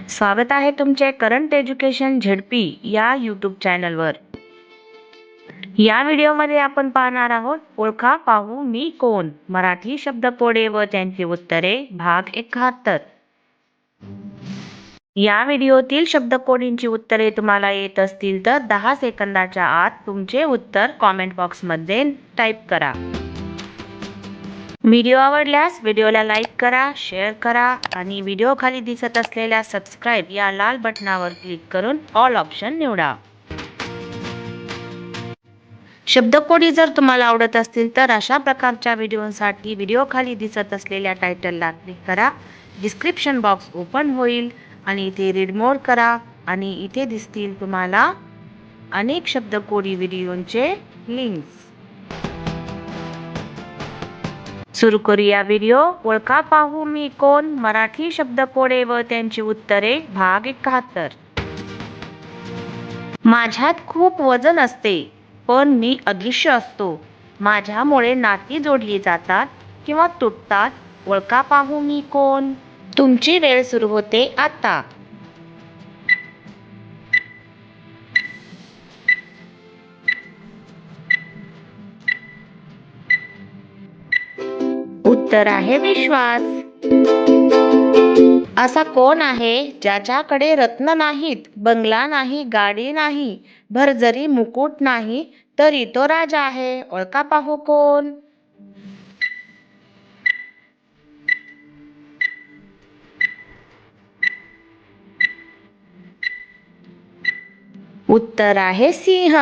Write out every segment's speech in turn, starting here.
स्वागत आहे तुमचे करंट एज्युकेशन झेडपी या यूट्यूब चॅनलवर. या व्हिडिओमध्ये आपण पाहणार आहोत ओळखा पाहू मी कोण, मराठी शब्दकोडे व त्यांची उत्तरे, भाग 71. या व्हिडिओतील शब्दकोडींची उत्तरे तुम्हाला येत असतील तर 10 सेकंदाच्या आत तुमचे उत्तर कॉमेंट बॉक्समध्ये टाईप करा. व्हिडिओ आवडल्यास व्हिडिओला लाईक करा, शेअर करा आणि व्हिडिओ खाली दिसत असलेल्या सबस्क्राईब या लाल बटनावर क्लिक करून ऑल ऑप्शन निवडा. शब्दकोडी जर तुम्हाला आवडत असतील तर अशा प्रकारच्या व्हिडिओसाठी व्हिडिओ खाली दिसत असलेल्या टायटलला क्लिक करा. डिस्क्रिप्शन बॉक्स ओपन होईल आणि इथे रीड मोड करा आणि इथे दिसतील तुम्हाला अनेक शब्दकोडी व्हिडिओंचे लिंक्स. सुरू करूया व्हिडिओ. ओळखा पाहू मी कोण, मराठी शब्दकोडे व त्यांची उत्तरे, भाग 71. माझ्यात खूप वजन असते पण मी अदृश्य असतो. माझ्यामुळे नाती जोडली जातात किंवा तुटतात. ओळखा पाहू मी कोण. तुमची वेळ सुरू होते आता. उत्तर आहे विश्वास. असा कोण आहे ज्याच्याकडे रत्न नाहीत, बंगला नाही, गाडी नाही, भरजरी मुकुट नाही, तरी तो राजा आहे. ओळखा पाहू कोण. उत्तर आहे सिंह.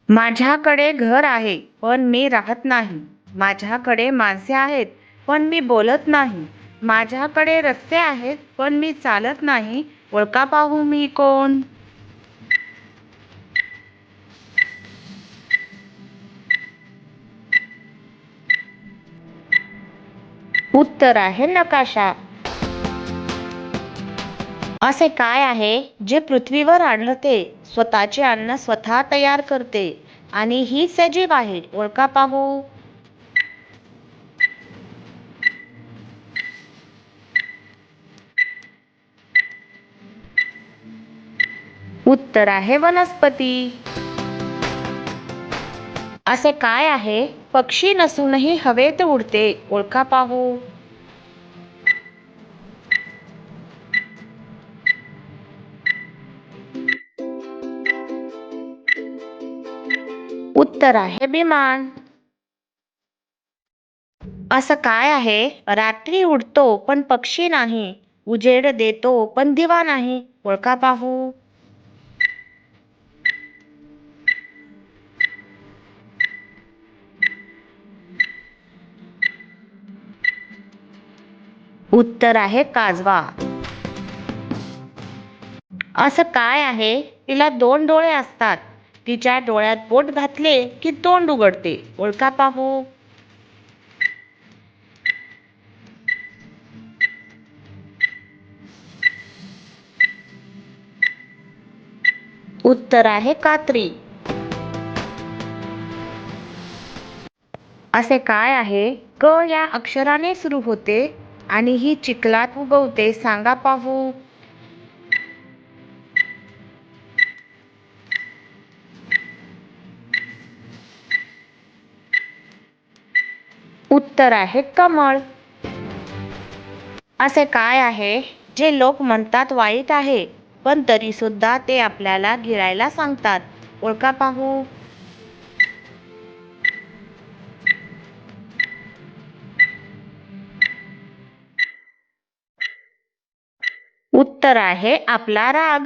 माझ्याकडे घर आहे पण मी राहत नाही. माझ्याकडे माणसे आहेत पण मी बोलत नाही. माझ्याकडे रस्ते आहेत पण मी चालत नाही. ओळखा पाहू मी कोण. उत्तर आहे नकाशा. असे काय आहे जे पृथ्वीवर आढळते, स्वतःचे अन्न स्वतः तयार करते आणि ही सजीव आहे. ओळखा पाहू. उत्तर आहे वनस्पती. असे काय आहे पक्षी नसूनही हवेत उडते. ओळखा पाहू. उत्तर आहे विमान. असं काय आहे रात्री उडतो पण पक्षी नाही, उजेड देतो पण दिवा नाही. ओळखा पाहू. उत्तर आहे काजवा. असं काय आहे तिला 2 डोळे असतात, तिच्या डोळ्यात बोट घातले की तोंड उघडते. ओळखा पाहू. उत्तर आहे कात्री. असे काय आहे क या अक्षराने सुरू होते आणि ही चिखलात उगवते. सांगा पाहू. उत्तर आहे कमळ. असे काय आहे जे लोक म्हणतात वाईट आहे पण तरी सुद्धा ते आपल्याला गिळायला सांगतात. ओळखा पाहू. उत्तर आहे आपला राग.